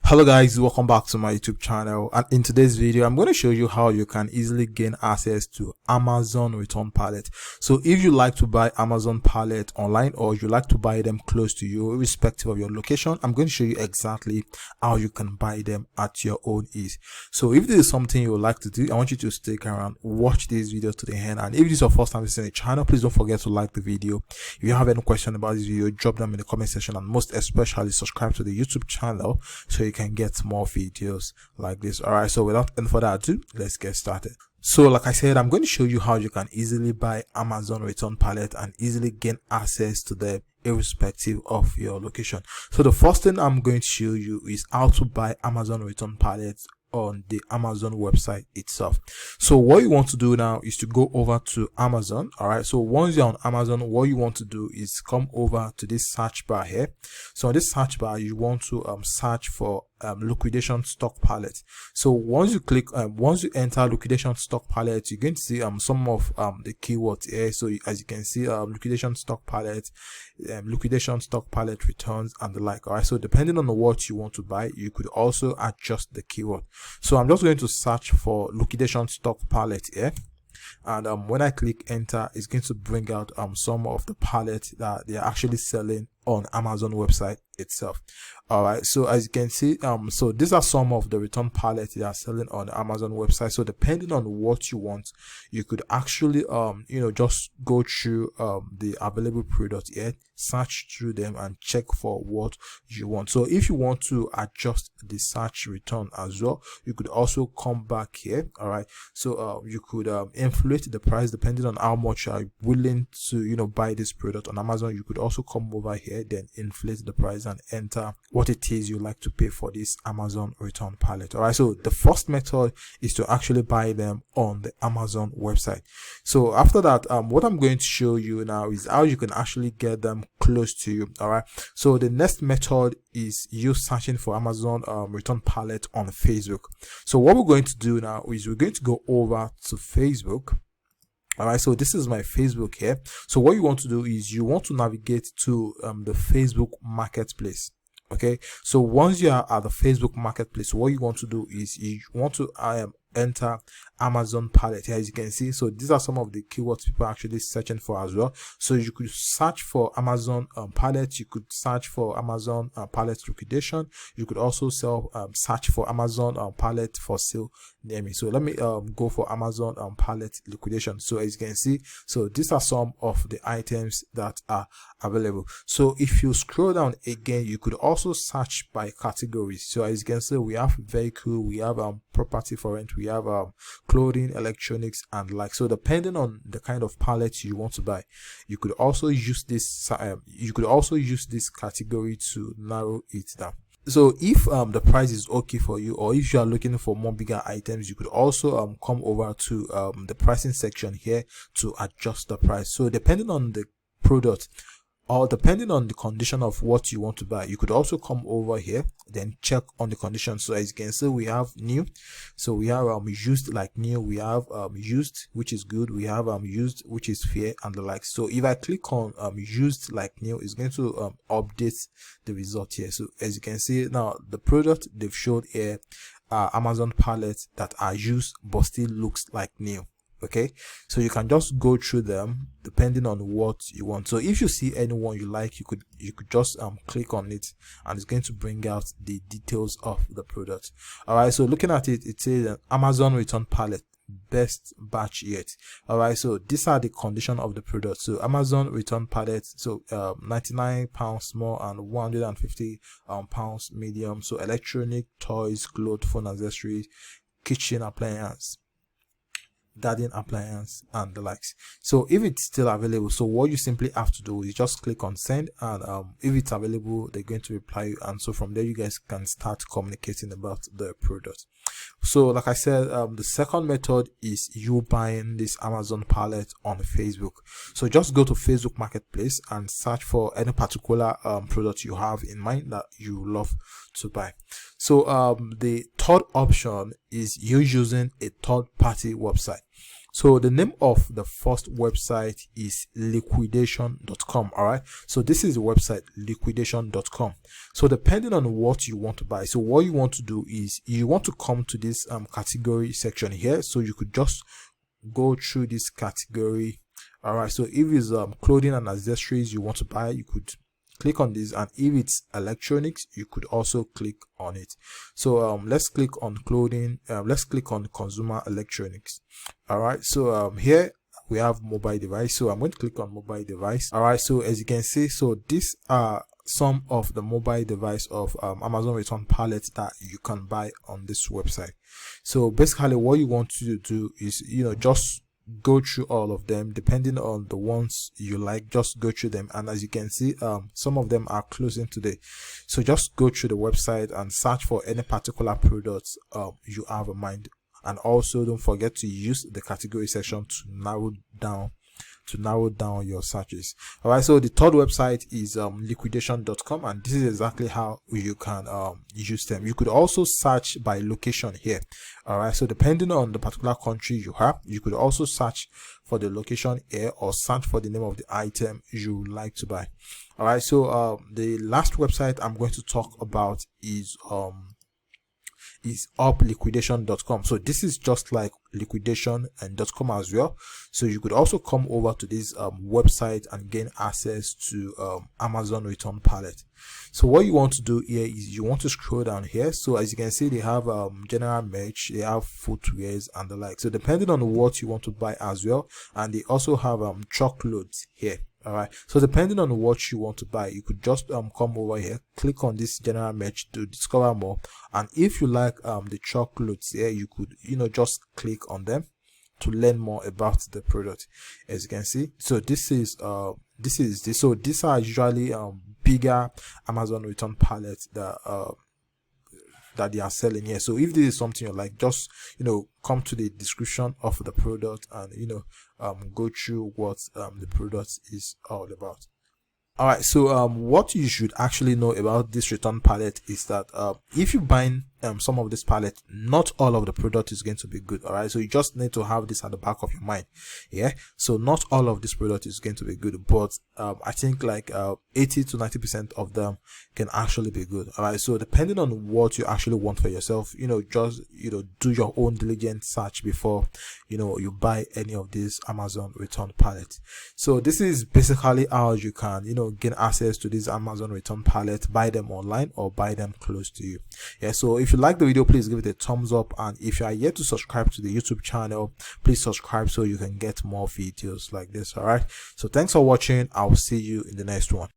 Hello guys, welcome back to my YouTube channel, and in today's video I'm going to show you how you can easily gain access to Amazon return pallet. So if you like to buy Amazon pallet online, or you like to buy them close to you irrespective of your location, I'm going to show you exactly how you can buy them at your own ease. So if this is something you would like to do, I want you to stick around, watch this video to the end, and if this is your first time visiting the channel, please don't forget to like the video. If you have any question about this video, drop them in the comment section, and most especially subscribe to the YouTube channel so you can get more videos like this. All right, so without any further ado, let's get started. So like I said, I'm going to show you how you can easily buy Amazon return pallet and easily gain access to them irrespective of your location. So the first thing I'm going to show you is how to buy Amazon return pallets on the Amazon website itself. So what you want to do now is to go over to Amazon. All right, so once you're on Amazon, what you want to do is come over to this search bar here. So on this search bar, you want to search for liquidation stock pallet. So once you click once you enter liquidation stock pallet, you're going to see some of the keywords here. So as you can see, liquidation stock pallet, liquidation stock pallet returns, and the like. All right, so depending on what you want to buy, you could also adjust the keyword. So I'm just going to search for liquidation stock pallet here, and when I click enter, it's going to bring out some of the pallets that they are actually selling on Amazon website itself. All right, so as you can see, so these are some of the return pallets they are selling on the Amazon website. So depending on what you want, you could actually just go through the available product here, search through them, and check for what you want. So if you want to adjust the search return as well, you could also come back here. All right, so you could inflate the price depending on how much you are willing to buy this product on Amazon. You could also come over here, then inflate the price and enter what it is you like to pay for this Amazon return pallet. All right, so the first method is to actually buy them on the Amazon website. So after that, what I'm going to show you now is how you can actually get them close to you. All right, so the next method is you searching for Amazon return pallet on Facebook. So what we're going to do now is we're going to go over to Facebook. All right, so this is my Facebook here. So what you want to do is you want to navigate to the Facebook marketplace. Okay, so once you are at the Facebook marketplace, what you want to do is you want to enter Amazon pallet here. As you can see, so these are some of the keywords people are actually searching for as well. So you could search for Amazon pallet, you could search for Amazon pallet liquidation, you could also search for Amazon pallet for sale near me. So let me go for Amazon pallet liquidation. So as you can see, so these are some of the items that are available. So if you scroll down again, you could also search by categories. So as you can see, we have vehicle, we have property for rent, we have clothing, electronics, and like. So depending on the kind of pallet you want to buy, you could also use this category to narrow it down. So if the price is okay for you, or if you are looking for more bigger items, you could also come over to the pricing section here to adjust the price. So depending on the product, or depending on the condition of what you want to buy, you could also come over here, then check on the condition. So as you can see, we have new, so we have used like new, we have used, which is good, we have used, which is fair, and the like. So if I click on used like new, it's going to update the result here. So as you can see now, the product they've showed here are Amazon pallets that are used but still looks like new. Okay, so you can just go through them depending on what you want. So if you see anyone you like, you could just click on it, and it's going to bring out the details of the product. All right, so looking at it, it says Amazon return pallet, best batch yet. All right, so these are the condition of the product. So Amazon return pallet, so 99 pounds small and 150 pounds medium. So electronic, toys, clothes, phone accessories, kitchen appliance, garden appliance, and the likes. So if it's still available, so what you simply have to do is just click on send, and if it's available, they're going to reply you, and so from there you guys can start communicating about the product. So like I said, the second method is you buying this Amazon pallet on Facebook. So just go to Facebook marketplace and search for any particular product you have in mind that you love to buy. So the third option is you using a third-party website. So the name of the first website is liquidation.com. All right, so this is the website, liquidation.com. So depending on what you want to buy, so what you want to do is you want to come to this category section here. So you could just go through this category. All right, so if it's clothing and accessories you want to buy, you could click on this, and if it's electronics you could also click on it. So let's click on clothing. Let's click on consumer electronics. All right, so here we have mobile device, so I'm going to click on mobile device. All right, so as you can see, so these are some of the mobile device of Amazon return pallets that you can buy on this website. So basically what you want to do is, just go through all of them, depending on the ones you like. Just go through them, and as you can see, some of them are closing today. So just go through the website and search for any particular products you have in mind, and also don't forget to use the category section to narrow down your searches. All right, so the third website is liquidation.com, and this is exactly how you can use them. You could also search by location here. All right, so depending on the particular country you have, you could also search for the location here, or search for the name of the item you would like to buy. All right, so the last website I'm going to talk about is upliquidation.com. So this is just like liquidation and .com as well. So you could also come over to this website and gain access to Amazon return pallet. So what you want to do here is you want to scroll down here. So as you can see, they have general merch, they have footwears and the like. So depending on what you want to buy as well, and they also have truckloads here. All right, so depending on what you want to buy, you could just come over here, click on this general merch to discover more, and if you like the truckloads here, you could just click on them to learn more about the product. As you can see, so this is so these are usually bigger Amazon return pallets that they are selling here. So if this is something you like, just come to the description of the product and go through what the product is all about. All right, so what you should actually know about this return pallet is that if you buy some of this pallet, not all of the product is going to be good. All right, so you just need to have this at the back of your mind. Yeah, so not all of this product is going to be good, but I think like 80 to 90% of them can actually be good. All right, so depending on what you actually want for yourself, just do your own diligent search before you buy any of these Amazon return pallets. So this is basically how you can gain access to these Amazon return pallets, buy them online or buy them close to you. Yeah, so if you like the video, please give it a thumbs up, and if you are yet to subscribe to the YouTube channel, please subscribe so you can get more videos like this. All right, so thanks for watching. I'll see you in the next one.